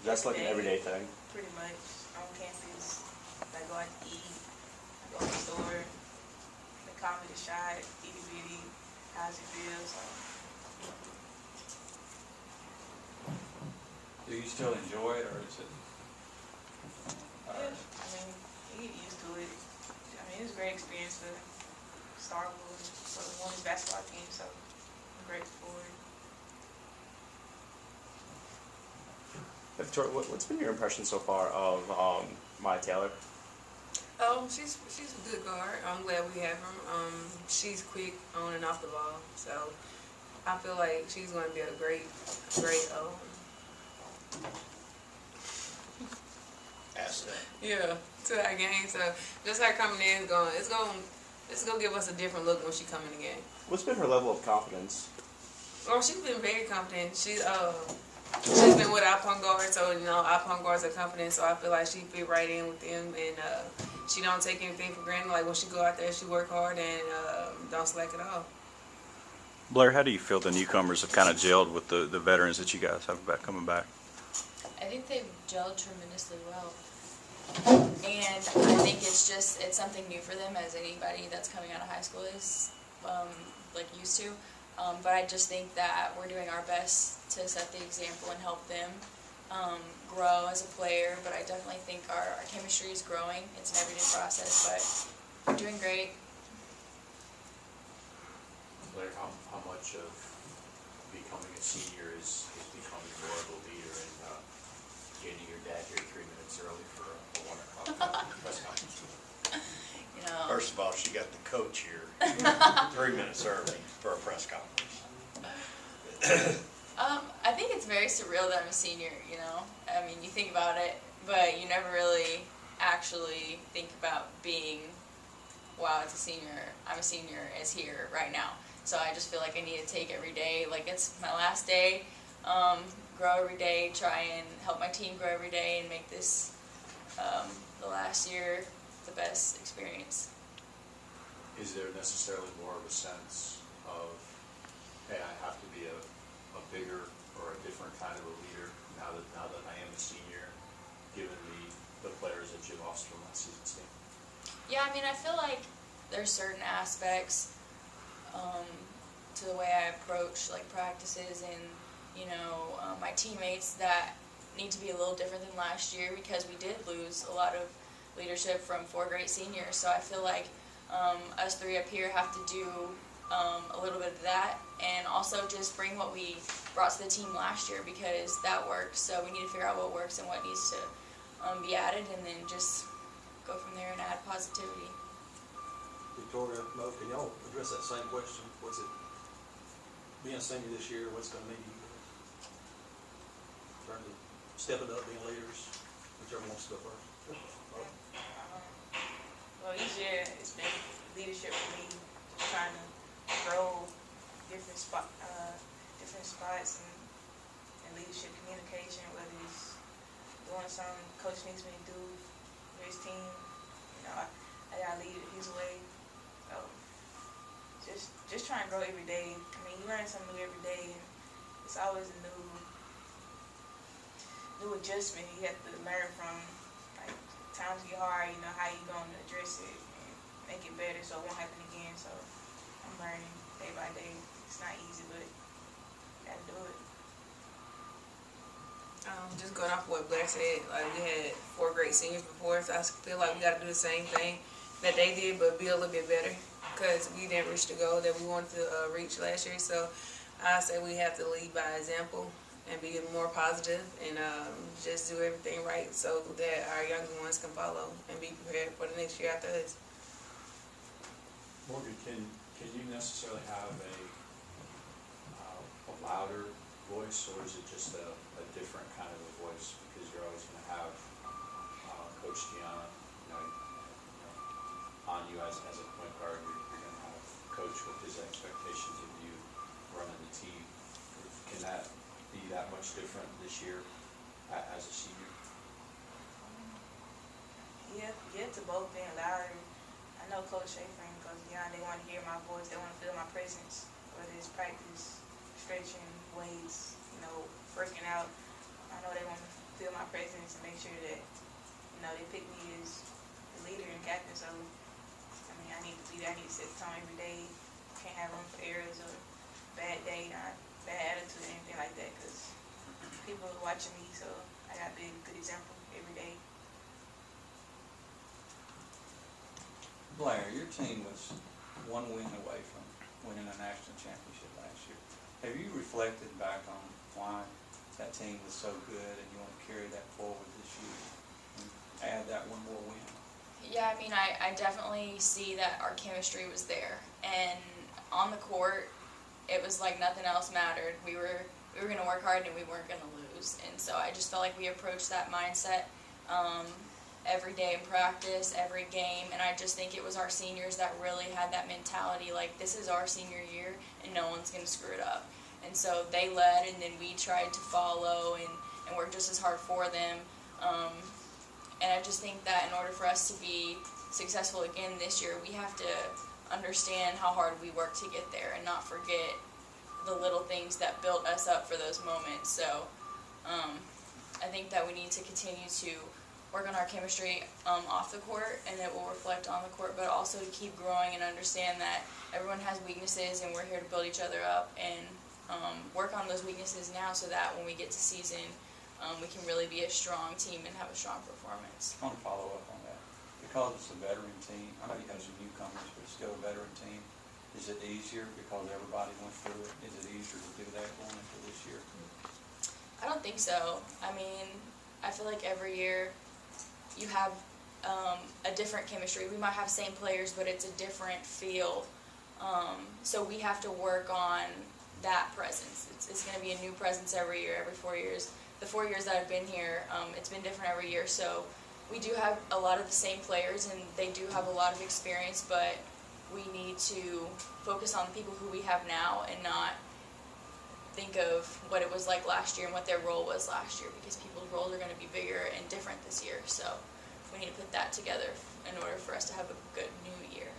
That's like an everyday thing. Pretty much on campus. I go out to eat. I go to the store. They call me the shot, itty bitty. How's it feel? So. Do you still enjoy it, or is it? Yeah, I mean, you get used to it. I mean, it was a great experience for Star Wars, for the women's basketball team, so I'm grateful for it. Victoria, what's been your impression so far of Maya Taylor? Oh, she's a good guard. I'm glad we have her. She's quick on and off the ball, so I feel like she's going to be a great asset. yeah, to our game. So just her coming in it's gonna give us a different look when she come in the game. What's been her level of confidence? Oh, she's been very confident. She's been with our point guards, so our point guards are confident. So I feel like she fit right in with them, and she don't take anything for granted. Like when she go out there, she work hard and don't slack at all. Blair, how do you feel the newcomers have kind of gelled with the veterans that you guys have coming back? I think they've gelled tremendously well. And I think it's something new for them, as anybody that's coming out of high school is used to. But I just think that we're doing our best to set the example and help them grow as a player. But I definitely think our chemistry is growing. It's an everyday process, but we're doing great. Blair, how much of becoming a senior is becoming more of a leader and getting your dad here 3 minutes early for a 1 o'clock press conference? First of all, she got the coach here 3 minutes early for a press conference. I think it's very surreal that I'm a senior, I mean, you think about it, but you never really actually think about being, wow, it's a senior, I'm a senior, is here right now. So I just feel like I need to take every day, like it's my last day, grow every day, try and help my team grow every day and make this, the last year, the best experience. Is there necessarily more of a sense of, hey, I have to be a bigger or a different kind of a leader now that I am a senior, given the players that you lost from last season's team? Yeah, I mean, I feel like there's certain aspects to the way I approach like practices and my teammates that need to be a little different than last year, because we did lose a lot of leadership from 4 great seniors. So I feel like us 3 up here have to do a little bit of that, and also just bring what we brought to the team last year, because that worked. So we need to figure out what works and what needs to be added, and then just go from there and add positivity. Victoria, Mo, can y'all address that same question? What's it, being a senior this year, what's going to mean to you guys? In terms of stepping up, being leaders, whichever wants to go first. Well, each year it's been leadership for me, just trying to grow different spots and leadership communication, whether it's doing something coach needs me to do for his team. I gotta lead it his way. So just trying to grow every day. I mean, you learn something new every day, and it's always a new adjustment you have to learn from. Like, times get hard, how you gonna address it and make it better so it won't happen again. So I'm learning day by day. It's not easy, but you gotta do it. Just going off what Blair said, like we had 4 great seniors before, so I feel like we got to do the same thing that they did, but be a little bit better, because we didn't reach the goal that we wanted to reach last year. So I say we have to lead by example and be more positive and just do everything right so that our younger ones can follow and be prepared for the next year after us. Morgan, can you necessarily have a louder voice, or is it just a different kind of a voice, because you're always going to have Coach Gianna on you as a point guard? You're going to have Coach with his expectations of you running the team. Can that be that much different this year as a senior? Yeah, to both being louder. I know Coach Schaefer and Coach Dion, they want to hear my voice, they want to feel my presence, whether it's practice, stretching, weights, working out. know they want to feel my presence and make sure that, you know, they pick me as the leader and captain. So, I mean, I need to be there. I need to set the tone every day. Can't have room for errors or bad day, not bad attitude or anything like that, because people are watching me, so I got to be a good example every day. Blair, your team was one win away from winning a national championship last year. Have you reflected back on why that team was so good and you want to carry that forward this year and add that one more win? Yeah, I mean, I definitely see that our chemistry was there, and on the court, it was like nothing else mattered. We were going to work hard and we weren't going to lose, and so I just felt like we approached that mindset every day in practice, every game, and I just think it was our seniors that really had that mentality, like, this is our senior year and no one's going to screw it up. And so they led, and then we tried to follow and work just as hard for them. And I just think that in order for us to be successful again this year, we have to understand how hard we work to get there and not forget the little things that built us up for those moments. So I think that we need to continue to work on our chemistry off the court, and it will reflect on the court, but also to keep growing and understand that everyone has weaknesses and we're here to build each other up and work on those weaknesses now so that when we get to season, we can really be a strong team and have a strong performance. I want to follow up on that. Because it's a veteran team, I know you have some newcomers, but it's still a veteran team. Is it easier because everybody went through it? Is it easier to do that going into this year? I don't think so. I mean, I feel like every year you have a different chemistry. We might have same players, but it's a different feel. So we have to work on that presence. It's going to be a new presence every year, every 4 years. The 4 years that I've been here, it's been different every year. So we do have a lot of the same players, and they do have a lot of experience, but we need to focus on the people who we have now and not think of what it was like last year and what their role was last year, because people's roles are going to be bigger and different this year. So we need to put that together in order for us to have a good new year.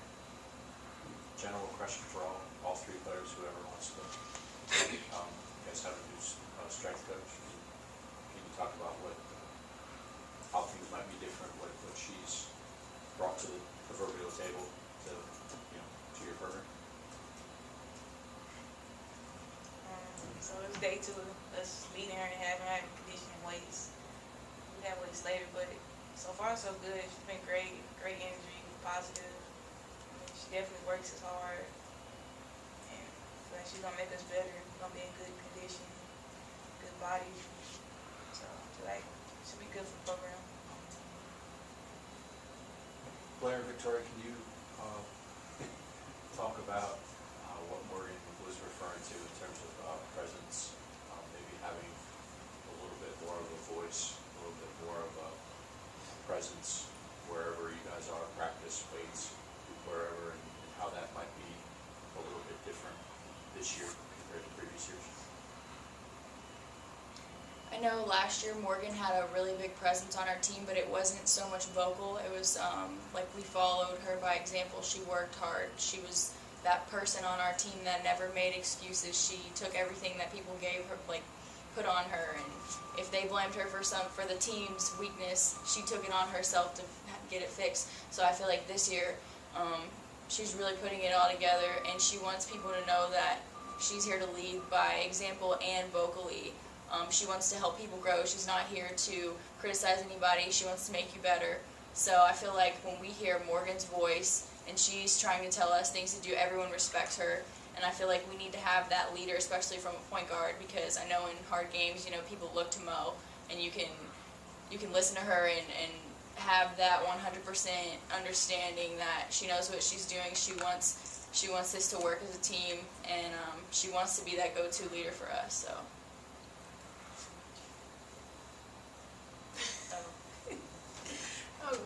General question for all three players, whoever wants to. You guys have a new strength coach. Can you talk about how things might be different, what she's brought to the proverbial table to your program? So it was day 2 of us meeting her and having her conditioning weights. We have weights later, but so far so good. She's been great energy, positive. I mean, she definitely works as hard, and I feel like she's gonna make us better. We're gonna be in good condition, good body. So I feel like it should be good for the program. Blair, Victoria, can you talk about what Morgan was referring to in terms of presence, maybe having a little bit more of a voice, a little bit more of a presence wherever you guys are, practice, weights, wherever, and how that might be a little bit different this year compared to previous years? I know last year Morgan had a really big presence on our team, but it wasn't so much vocal. It was like we followed her by example. She worked hard. She was that person on our team that never made excuses. She took everything that people gave her, like put on her, and if they blamed her for the team's weakness, she took it on herself to get it fixed. So I feel like this year she's really putting it all together, and she wants people to know that she's here to lead by example and vocally. She wants to help people grow. She's not here to criticize anybody. She wants to make you better. So I feel like when we hear Morgan's voice and she's trying to tell us things to do, everyone respects her. And I feel like we need to have that leader, especially from a point guard, because I know in hard games, people look to Mo, and you can listen to her and have that 100% understanding that she knows what she's doing. She wants this to work as a team, and she wants to be that go-to leader for us. So.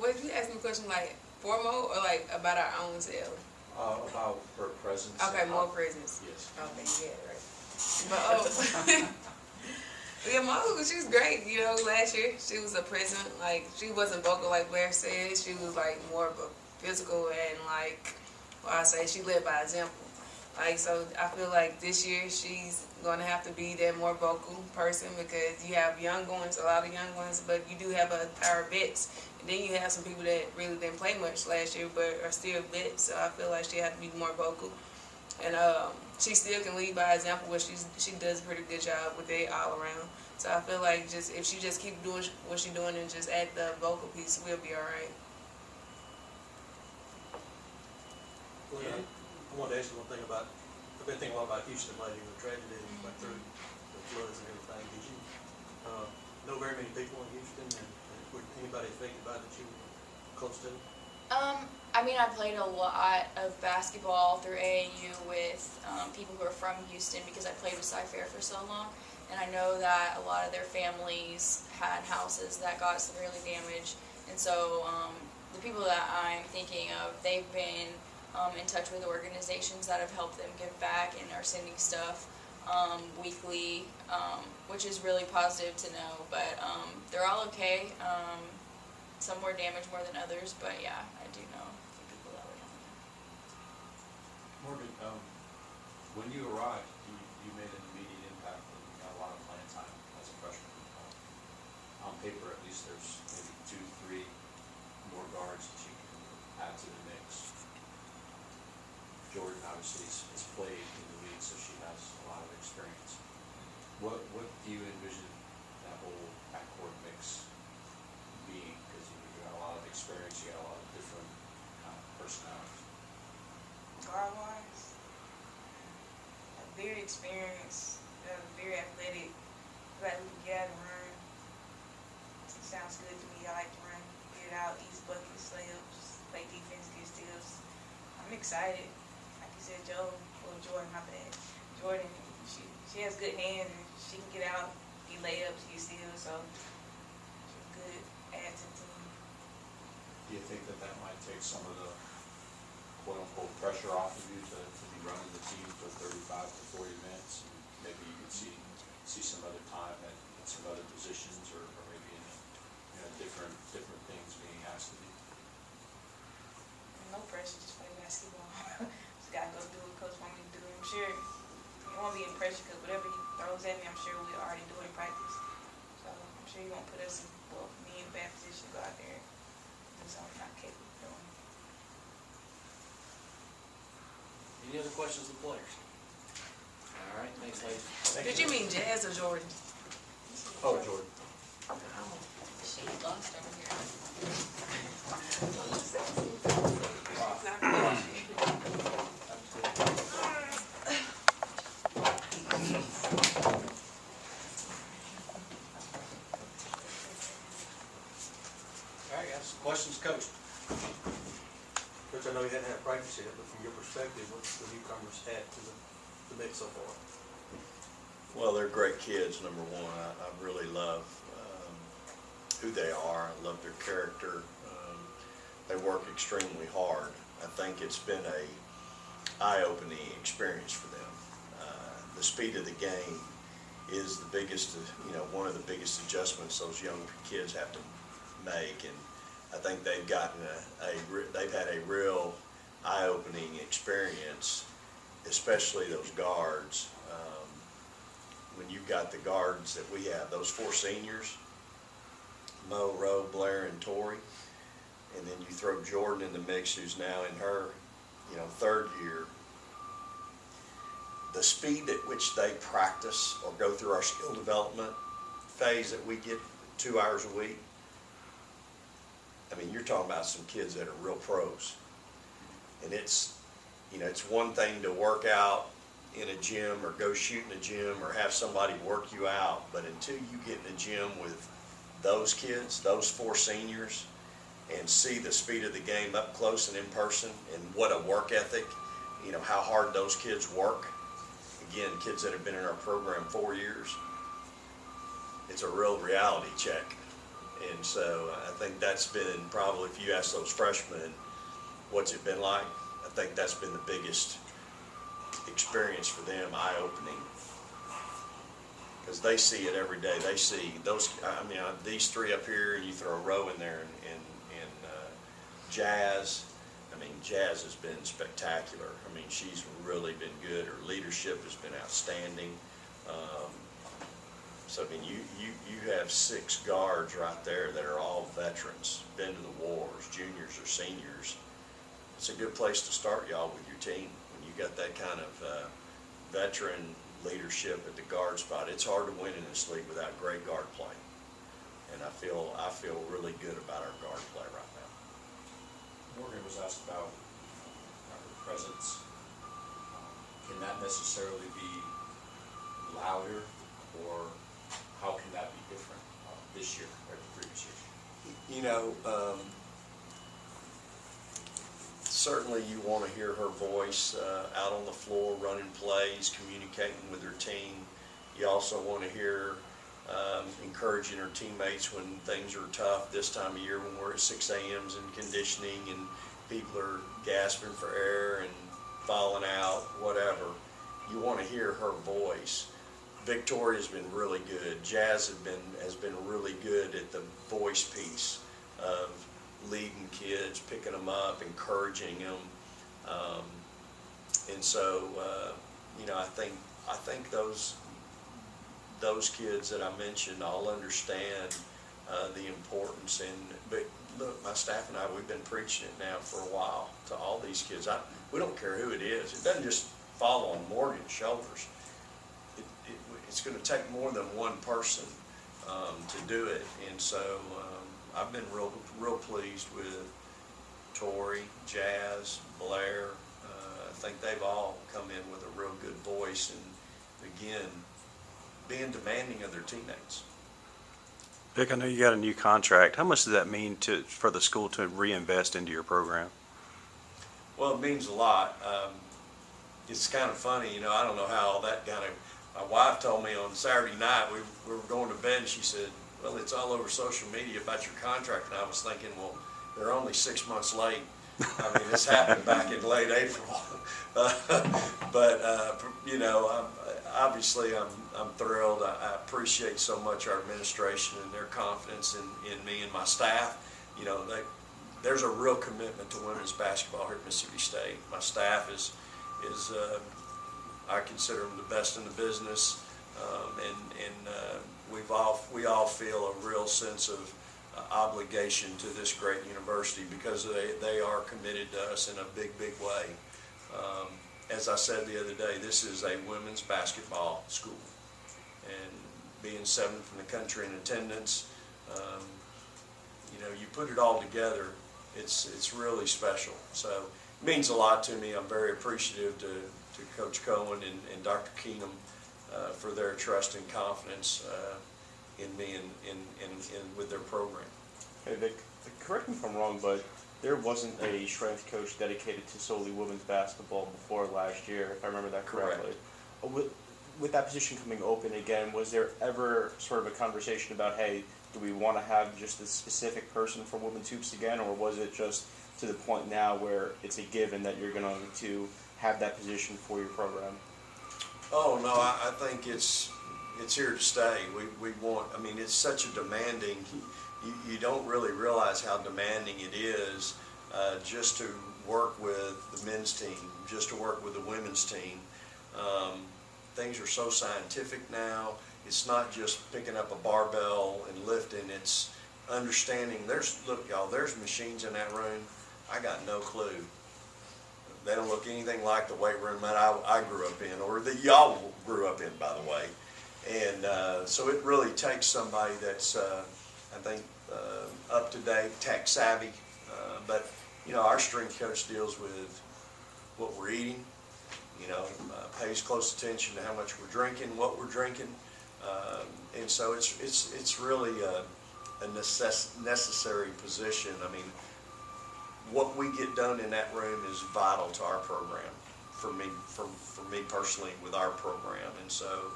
What you ask me a question like formal or like about our own self? About her presence. Okay, more presence. Yes. Okay, yeah, right. But yeah, Mo, she was great. Last year she was a present. Like she wasn't vocal like Blair said. She was like more of a physical and she led by example. Like, so I feel like this year she's going to have to be that more vocal person because you have young ones, a lot of young ones, but you do have our vets. And then you have some people that really didn't play much last year but are still vets. So I feel like she has to be more vocal. And she still can lead by example, where she does a pretty good job with it all around. So I feel like just if she just keep doing what she's doing and just add the vocal piece, we'll be all right. Well, I wanted to ask you one thing about, I've been thinking a lot about Houston lately, the tragedy went through, the floods and everything. Did you know very many people in Houston, and were anybody affected by it that you were close to? I mean, I played a lot of basketball through AAU with people who are from Houston because I played with Sci-Fair for so long. And I know that a lot of their families had houses that got severely damaged. And so the people that I'm thinking of, they've been in touch with organizations that have helped them give back and are sending stuff weekly, which is really positive to know. But they're all okay. Some were damaged more than others, but yeah, I do know a few people that were down there. Morgan, when you arrived, you made an immediate impact and you got a lot of playing time as a freshman. On paper, at least, there's maybe 2, 3 more guards that you can add to the mix. Jordan obviously has played in the league, so she has a lot of experience. What do you envision that whole backcourt mix being? Because you got a lot of experience, you got a lot of different personalities. Guard-wise, very experienced, very athletic, like who can get out and run. It sounds good to me. I like to run, get it out, eat buckets, layups, play defense, get steals. I'm excited. Like you said, Jordan, my bad. Jordan, she has good hands and she can get out, get layups, get steals, so she's a good add to the team. Do you think that might take some of the quote-unquote pressure off of you to be running the team for 35 to 40 minutes? And maybe you could see some other time at some other positions or maybe in different things being asked of you? No pressure, just play basketball. Just gotta go do what coach want me to do. I'm sure it won't be in pressure because whatever he throws at me, I'm sure we already do in practice. So I'm sure he won't put us in, me in a bad position to go out there and do something I'm not capable of doing. Any other questions of the players? All right, thanks, ladies. Did you mean Jazz or Jordan? Oh, Jordan. She lost over here. All right, guys, questions, Coach? Coach, I know you hadn't had practice yet, but from your perspective, what's the newcomers add to the mix so far? Well, they're great kids, number one. I really love who they are. I love their character. They work extremely hard. I think it's been a eye-opening experience for them. The speed of the game is the biggest, one of the biggest adjustments those young kids have to make, and I think they've gotten they've had a real eye-opening experience, especially those guards. When you've got the guards that we have, those 4 seniors, Mo, Rowe, Blair, and Tori, and then you throw Jordan in the mix, who's now in her, 3rd year. The speed at which they practice or go through our skill development phase that we get 2 hours a week, I mean, you're talking about some kids that are real pros. And it's one thing to work out in a gym or go shoot in a gym or have somebody work you out, but until you get in a gym with those kids, those 4 seniors, and see the speed of the game up close and in person, and what a work ethic, how hard those kids work. Again, kids that have been in our program 4 years, it's a real reality check. And so I think that's been probably, if you ask those freshmen, what's it been like? I think that's been the biggest experience for them, eye-opening. Because they see it every day. They see those, these 3 up here, and you throw a Rowe in there, and Jazz, I mean, Jazz has been spectacular. I mean, she's really been good. Her leadership has been outstanding. So, I mean, you have 6 guards right there that are all veterans, been to the wars, juniors or seniors. It's a good place to start, y'all, with your team. When you got that kind of veteran leadership at the guard spot, it's hard to win in this league without great guard play. And I feel really good about our guard play right now. Morgan was asked about her presence. Can that necessarily be louder, or how can that be different this year compared to previous years? You know, certainly you want to hear her voice out on the floor, running plays, communicating with her team. You also want to hear encouraging her teammates when things are tough this time of year, when we're at 6 a.m.s and conditioning and people are gasping for air and falling out, whatever. You want to hear her voice. Victoria's been really good. Jazz has been really good at the voice piece of leading kids, picking them up, encouraging them, and so you know, I think those kids that I mentioned all understand the importance. But look, my staff and I, we've been preaching it now for a while to all these kids. We don't care who it is. It doesn't just fall on Morgan's shoulders. It's going to take more than one person to do it, and so I've been real pleased with Tori, Jazz, Blair. I think they've all come in with a real good voice, and again, being demanding of their teammates. Vic, I know you got a new contract. How much does that mean for the school to reinvest into your program? Well, it means a lot. It's kind of funny, you know, I don't know how all that kind of, my wife told me on Saturday night, we were going to bed, and she said, well, it's all over social media about your contract, and I was thinking, well, they're only 6 months late. I mean, this happened back in late April. But you know, obviously I'm thrilled. I appreciate so much our administration and their confidence in me and my staff. You know, there's a real commitment to women's basketball here at Mississippi State. My staff is I consider them the best in the business, and we all feel a real sense of obligation to this great university because they are committed to us in a big way. As I said the other day, this is a women's basketball school, and being 7th in the country in attendance, you know, you put it all together, it's really special. So it means a lot to me. I'm very appreciative to Coach Cohen and Dr. Keenum for their trust and confidence in me and with their program. Hey Vic, correct me if I'm wrong, but there wasn't a strength coach dedicated to solely women's basketball before last year, if I remember that correctly. Correct. With that position coming open again, was there ever sort of a conversation about, hey, do we want to have just a specific person for women's hoops again, or was it just to the point now where it's a given that you're going to have that position for your program? Oh no, I think it's here to stay. We want. I mean, it's such a demanding. You don't really realize how demanding it is just to work with the men's team, just to work with the women's team. Things are so scientific now. It's not just picking up a barbell and lifting. It's understanding. Look, y'all, there's machines in that room. I got no clue. They don't look anything like the weight room that I grew up in, or that y'all grew up in, by the way. And so it really takes somebody that's, I think, up to date, tech savvy. But you know, our strength coach deals with what we're eating. You know, pays close attention to how much we're drinking, what we're drinking, and so it's really a necessary position. I mean, what we get done in that room is vital to our program. For me personally, with our program, and so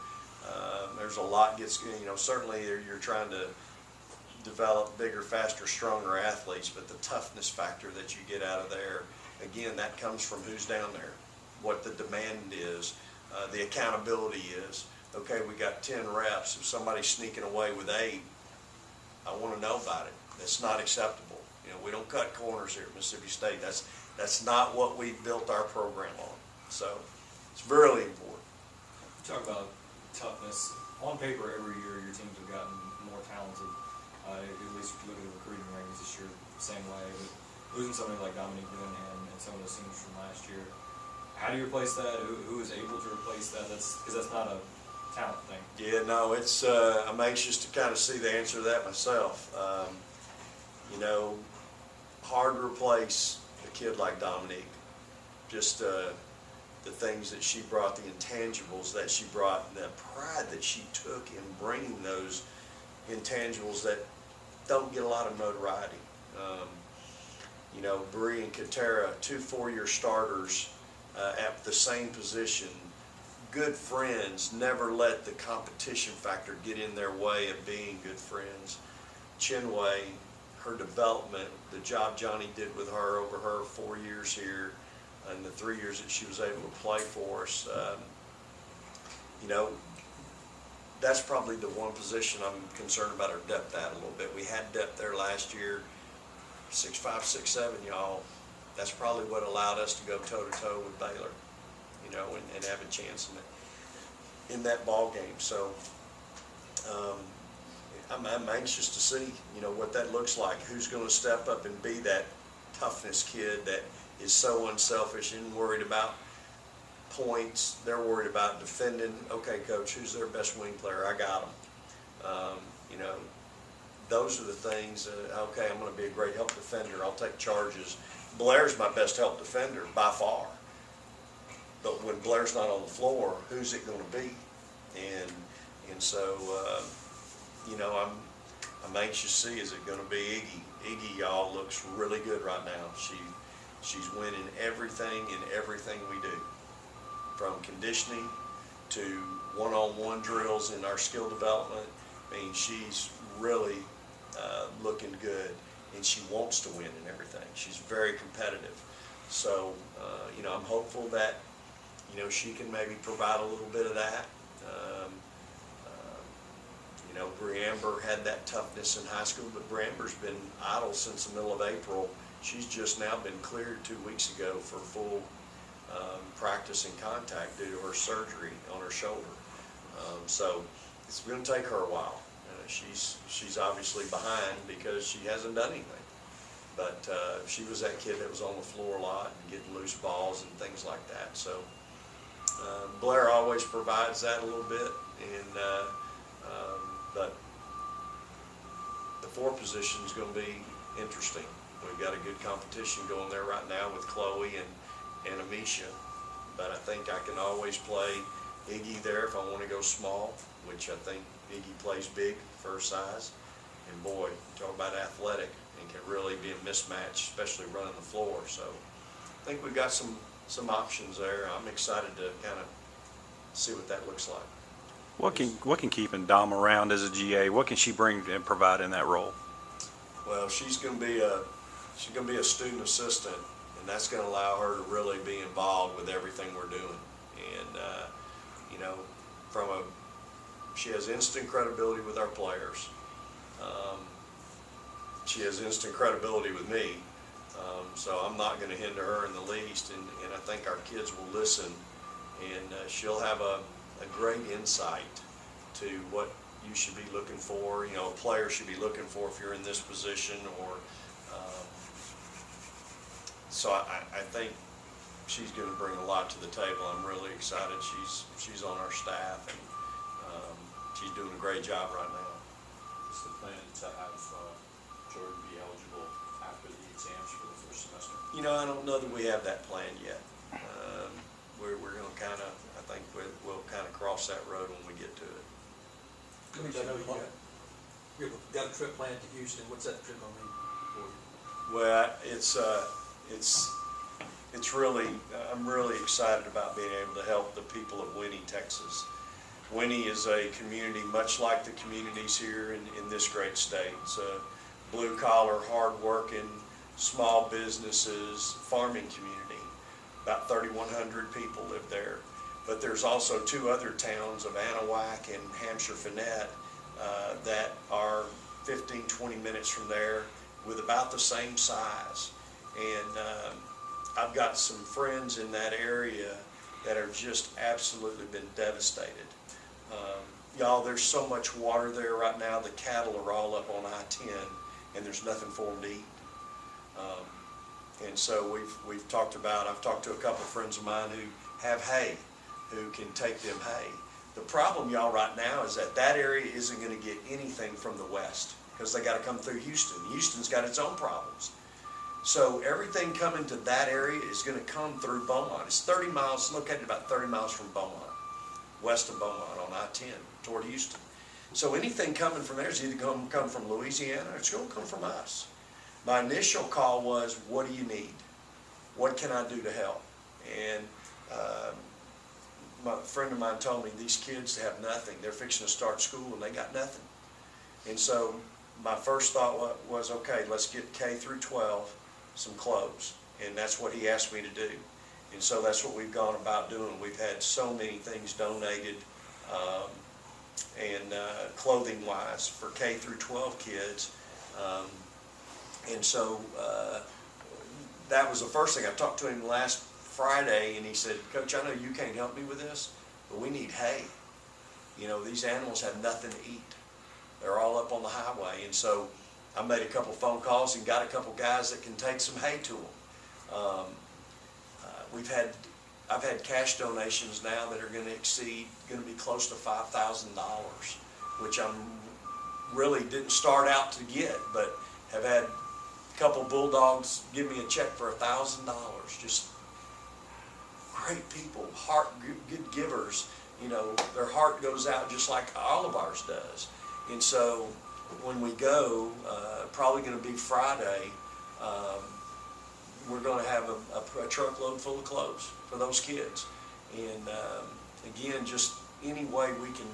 there's a lot gets. You know, certainly you're trying to develop bigger, faster, stronger athletes, but the toughness factor that you get out of there, again, that comes from who's down there, what the demand is, the accountability is. Okay, we got 10 reps. If somebody's sneaking away with 8, I want to know about it. That's not acceptable. You know, we don't cut corners here at Mississippi State. That's not what we built our program on. So it's really important. You talk about toughness. On paper, every year your teams have gotten more talented. At least if you look at the recruiting rankings this year, same way. But losing somebody like Dominique Willingham and some of those seniors from last year, how do you replace that? Who is able to replace that? Because that's not a talent thing. Yeah, no, it's, I'm anxious to kind of see the answer to that myself. You know, hard to replace a kid like Dominique. Just the things that she brought, the intangibles that she brought, and the pride that she took in bringing those intangibles that don't get a lot of notoriety. You know, Bree and Katera, 2 4-year starters at the same position, good friends, never let the competition factor get in their way of being good friends. Chinwei, her development, the job Johnny did with her over her 4 years here, and the 3 years that she was able to play for us, you know, that's probably the one position I'm concerned about our depth at a little bit. We had depth there last year, 6'5", 6'7", y'all. That's probably what allowed us to go toe-to-toe with Baylor, you know, and have a chance in that ball game. So I'm anxious to see, you know, what that looks like. Who's going to step up and be that toughness kid that is so unselfish and worried about points. They're worried about defending. Okay, coach, who's their best wing player? I got them. You know, those are the things. Okay, I'm going to be a great help defender. I'll take charges. Blair's my best help defender by far. But when Blair's not on the floor, who's it going to be? And so, you know, I'm anxious to see, is it going to be Iggy? Iggy, y'all, looks really good right now. She's winning everything in everything we do, from conditioning to one-on-one drills in our skill development. I mean, she's really looking good, and she wants to win in everything. She's very competitive. So, you know, I'm hopeful that, you know, she can maybe provide a little bit of that. You know, Breamber had that toughness in high school, but Breamber's been idle since the middle of April. She's just now been cleared 2 weeks ago for full practice and contact due to her surgery on her shoulder. So it's going to take her a while. She's obviously behind because she hasn't done anything. But she was that kid that was on the floor a lot and getting loose balls and things like that. So Blair always provides that a little bit, and but the 4 position is going to be interesting. We've got a good competition going there right now with Chloe and Amisha, but I think I can always play Iggy there if I want to go small, which I think Iggy plays big for her size. And boy, talk about athletic and can really be a mismatch, especially running the floor. So I think we've got some options there. I'm excited to kind of see what that looks like. What can keep Dom around as a GA? What can she bring and provide in that role? Well, she's going to be a student assistant, and that's going to allow her to really be involved with everything we're doing. And you know, she has instant credibility with our players. She has instant credibility with me. So I'm not going to hinder her in the least, and I think our kids will listen, and she'll have a great insight to what you should be looking for, you know, a player should be looking for if you're in this position, or so I think she's going to bring a lot to the table. I'm really excited. She's on our staff, and she's doing a great job right now. Is the plan to have Jordan be eligible after the exams for the first semester? You know, I don't know that we have that plan yet. We're going to kind of, I think we'll kind of cross that road when we get to it. I know you've got a trip planned to Houston. What's that trip going to mean for you? Well, it's really, I'm really excited about being able to help the people of Winnie, Texas. Winnie is a community much like the communities here in this great state. It's a blue-collar, hard-working, small businesses, farming community. About 3,100 people live there. But there's also 2 other towns of Anahuac and Hampshire Finette that are 15, 20 minutes from there with about the same size. And I've got some friends in that area that have just absolutely been devastated. Y'all, there's so much water there right now. The cattle are all up on I-10, and there's nothing for them to eat. And so I've talked to a couple of friends of mine who have hay, who can take them hay. The problem, y'all, right now is that area isn't going to get anything from the west because they got to come through Houston. Houston's got its own problems. So everything coming to that area is going to come through Beaumont. It's 30 miles, located about 30 miles from Beaumont, west of Beaumont on I-10 toward Houston. So anything coming from there is either going to come from Louisiana or it's going to come from us. My initial call was, what do you need? What can I do to help? And my friend of mine told me these kids have nothing. They're fixing to start school and they got nothing. And so my first thought was, okay, let's get K through 12 some clothes. And that's what he asked me to do. And so that's what we've gone about doing. We've had so many things donated and clothing-wise for K through 12 kids. And so that was the first thing. I talked to him last Friday, and he said, Coach, I know you can't help me with this, but we need hay. You know, these animals have nothing to eat. They're all up on the highway. And so I made a couple phone calls and got a couple guys that can take some hay to them. I've had cash donations now that are going to be close to $5,000, which I'm really didn't start out to get, but have had a couple Bulldogs give me a check for $1,000. Just great people, good givers. You know, their heart goes out just like all of ours does. And so when we go, probably going to be Friday, we're going to have a truckload full of clothes for those kids. And again, just any way we can,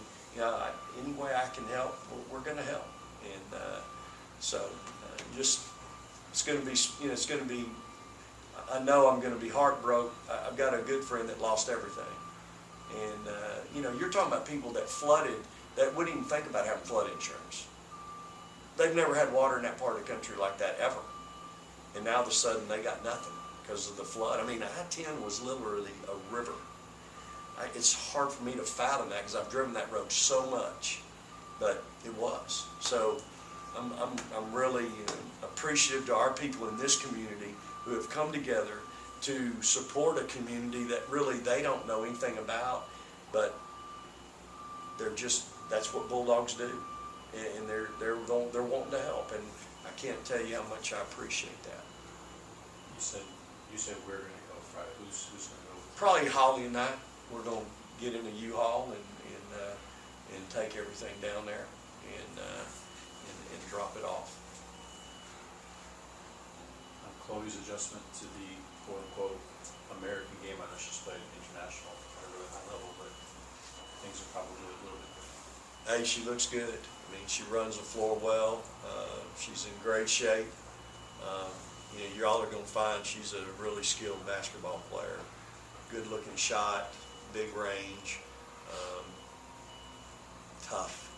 any way I can help, we're going to help. And just it's going to be, it's going to be. I know I'm going to be heartbroken. I've got a good friend that lost everything, and you're talking about people that flooded that wouldn't even think about having flood insurance. They've never had water in that part of the country like that ever. And now all of a sudden they got nothing because of the flood. I mean, I-10 was literally a river. It's hard for me to fathom that because I've driven that road so much, but it was. So I'm really appreciative to our people in this community who have come together to support a community that really they don't know anything about, but that's what Bulldogs do, and they're wanting to help, and I can't tell you how much I appreciate that. You said we're going to go Friday. Who's going to go? Probably Holly and I. We're going to get in a U-Haul and take everything down there and drop it off. Chloe's adjustment to the quote-unquote American game. I know she's played international at a really high level, but things are probably a little bit different. Hey, she looks good. I mean, she runs the floor well. She's in great shape. You all are going to find she's a really skilled basketball player. Good-looking shot, big range, tough.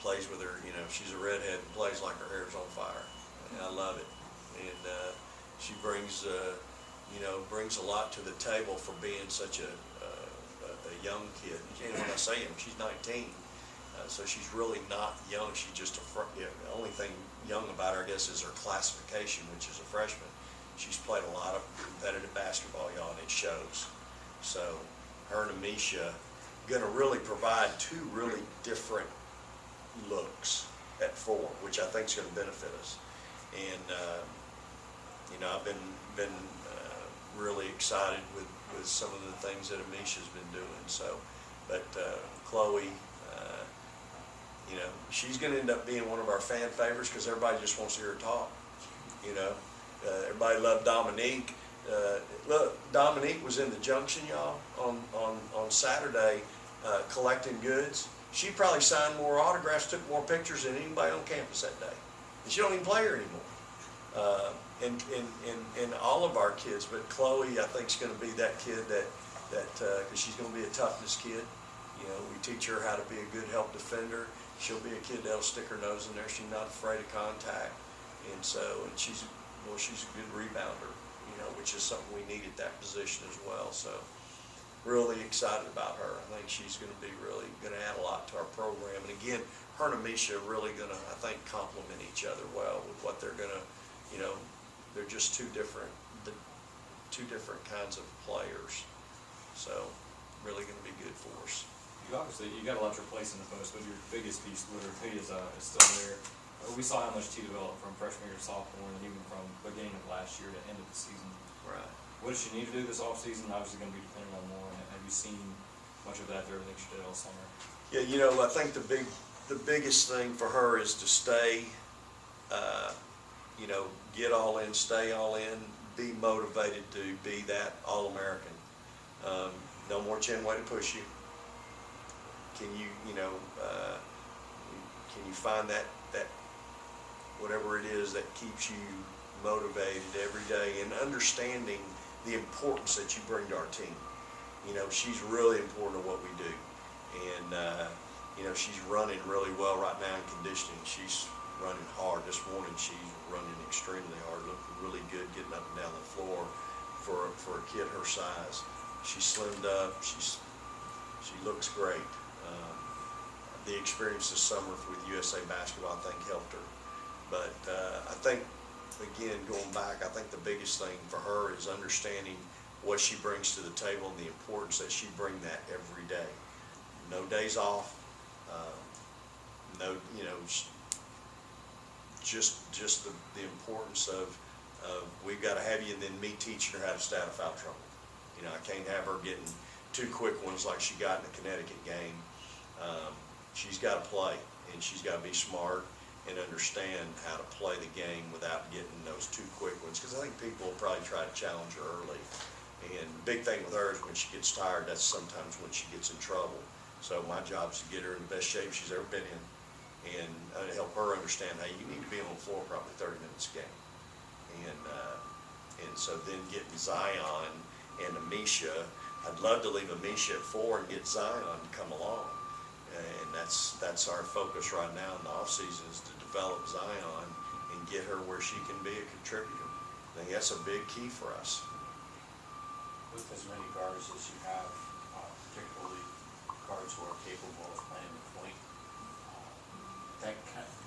Plays with her, she's a redhead and plays like her hair's on fire. And I love it. And she brings a lot to the table for being such a young kid. And when I say young, she's 19. So she's really not young. She's just the only thing young about her, I guess, is her classification, which is a freshman. She's played a lot of competitive basketball, y'all, and it shows. So her and Amisha going to really provide two really different looks at 4, which I think is going to benefit us. And I've been really excited with some of the things that Amisha's been doing. So, but Chloe. She's going to end up being one of our fan favorites because everybody just wants to hear her talk. Everybody loved Dominique. Look, Dominique was in the Junction, y'all, on Saturday collecting goods. She probably signed more autographs, took more pictures than anybody on campus that day. And she don't even play her anymore. And all of our kids, but Chloe, I think, is going to be that kid that because she's going to be a toughness kid. We teach her how to be a good help defender. She'll be a kid that'll stick her nose in there. She's not afraid of contact, and she's a good rebounder. which is something we need at that position as well. So really excited about her. I think she's going to be really going to add a lot to our program. And again, her and Amisha are really going to, I think, complement each other well with what they're going to, they're just two different kinds of players. So really going to be good for us. You got a lot to replace in the post, but your biggest piece literally is still there. We saw how much T developed from freshman year to sophomore, and even from beginning of last year to end of the season. Right. What does she need to do this offseason? Obviously going to be depending on more. Have you seen much of that there that she did all summer? Yeah, I think the biggest thing for her is to stay, get all in, stay all in, be motivated to be that All-American. No more chin way to push you. Can you find that whatever it is that keeps you motivated every day, and understanding the importance that you bring to our team. She's really important to what we do, and she's running really well right now in conditioning. She's running hard. This morning she's running extremely hard, looking really good, getting up and down the floor for a kid her size. She's slimmed up. She looks great. The experience this summer with USA Basketball, I think, helped her. But I think, again, going back, I think the biggest thing for her is understanding what she brings to the table and the importance that she brings that every day. No days off. Just the importance of we've got to have you, and then me teaching her how to stay out of foul trouble. I can't have her getting 2 quick ones like she got in the Connecticut game. She's got to play, and she's got to be smart and understand how to play the game without getting those 2 quick ones, because I think people will probably try to challenge her early. And the big thing with her is when she gets tired, that's sometimes when she gets in trouble. So my job is to get her in the best shape she's ever been in, and help her understand, hey, you need to be on the floor probably 30 minutes a game. And so then getting Zion and Amisha, I'd love to leave Amisha at 4 and get Zion to come along. And that's our focus right now in the off season, is to develop Zion and get her where she can be a contributor. I think that's a big key for us. With as many guards as you have, particularly guards who are capable of playing the point,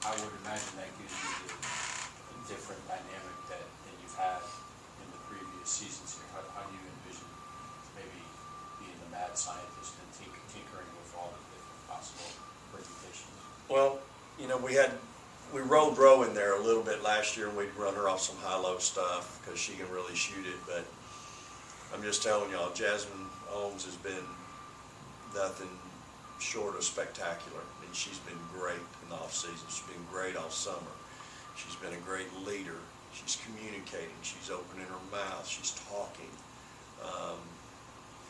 I would imagine that gives you a different dynamic than you've had in the previous seasons here. How do you envision maybe being the mad scientist and tinkering with all the different possible permutations? Well, we rolled Roe in there a little bit last year, and we'd run her off some high-low stuff because she can really shoot it. But I'm just telling y'all, Jasmine Holmes has been nothing short of spectacular. I mean, she's been great in the off-season. She's been great all summer. She's been a great leader. She's communicating. She's opening her mouth. She's talking.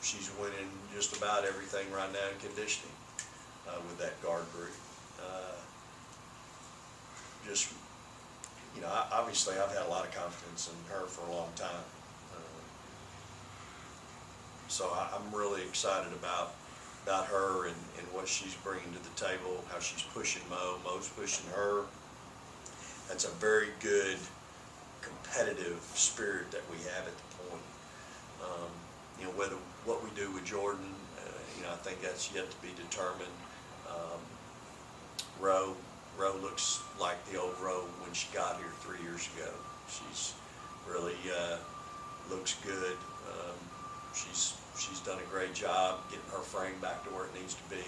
She's winning just about everything right now in conditioning with that guard group. Obviously, I've had a lot of confidence in her for a long time. So I'm really excited about her and what she's bringing to the table, how she's pushing Mo's pushing her. That's a very good competitive spirit that we have at the point. Whether what we do with Jordan, I think that's yet to be determined. Roe looks like the old Roe when she got here 3 years ago. She's really looks good. She's done a great job getting her frame back to where it needs to be.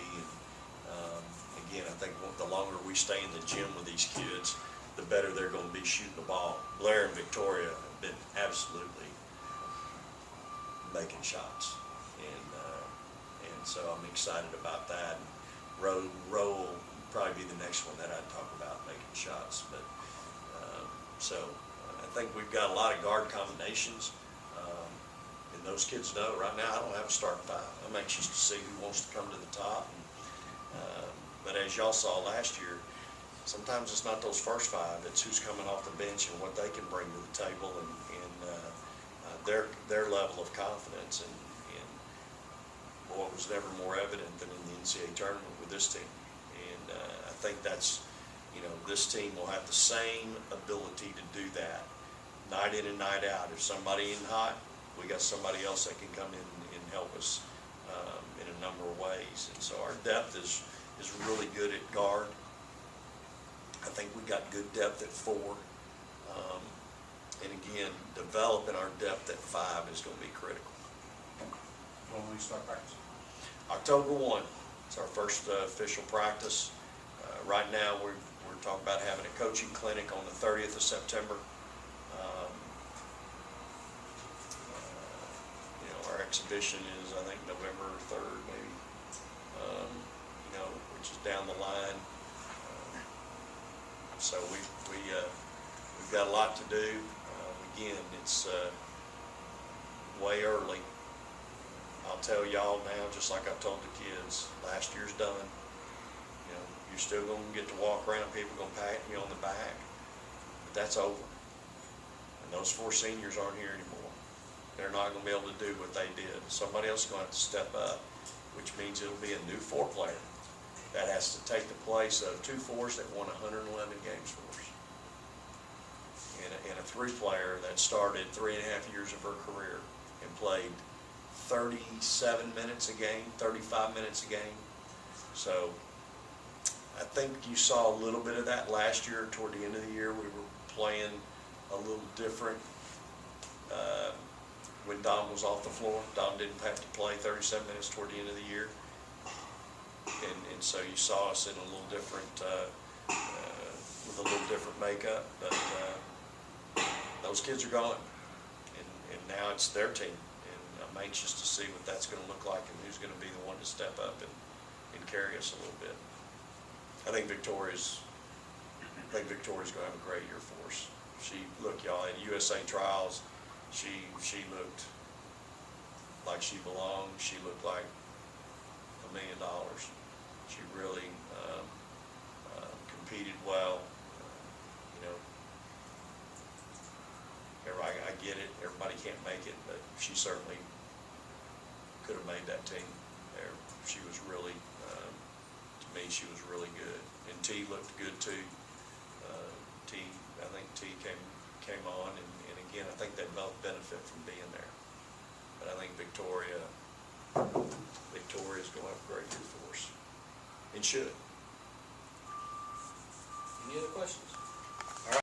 And again, I think the longer we stay in the gym with these kids, the better they're going to be shooting the ball. Blair and Victoria have been absolutely making shots, and so I'm excited about that. Roe will probably be the next one that I'd talk about, making shots. But so I think we've got a lot of guard combinations. And those kids know right now I don't have a starting 5. I'm anxious to see who wants to come to the top. But as y'all saw last year, sometimes it's not those first 5, it's who's coming off the bench and what they can bring to the table, and their level of confidence. And boy, it was never more evident than in the NCAA tournament with this team. And I think that's, this team will have the same ability to do that night in and night out. If somebody ain't hot, we got somebody else that can come in and help us in a number of ways. And so our depth is really good at guard. I think we got good depth at 4. And again, developing our depth at 5 is going to be critical. When will we start practicing? October 1, it's our first official practice. Right now, we're talking about having a coaching clinic on the 30th of September. You know, our exhibition is, I think, November 3rd, maybe, you know, which is down the line. So we've got a lot to do. Again, it's way early. I'll tell y'all now, just like I've told the kids, last year's done. You know, you're still gonna get to walk around, people gonna pat you on the back, but that's over. And those 4 seniors aren't here anymore. They're not gonna be able to do what they did. Somebody else is gonna have to step up, which means it'll be a new 4 player that has to take the place of 2 4s that won 111 games for us. And a 3 player that started 3.5 years of her career and played 37 minutes a game, 35 minutes a game. So I think you saw a little bit of that last year. Toward the end of the year, we were playing a little different when Dom was off the floor. Dom didn't have to play 37 minutes toward the end of the year. And so you saw us in a little different, with a little different makeup. But those kids are gone. And now it's their team. I'm anxious to see what that's going to look like and who's going to be the one to step up and carry us a little bit. I think Victoria's going to have a great year for us. Look, y'all, at USA Trials, she looked like she belonged. She looked like $1 million. She really competed well. You know, I get it. Everybody can't make it, but she certainly could have made that team there. She was really, to me, she was really good. And T looked good too. I think T came on, and again, I think they both benefit from being there. But I think Victoria's going to have a great year for us, and should. Any other questions?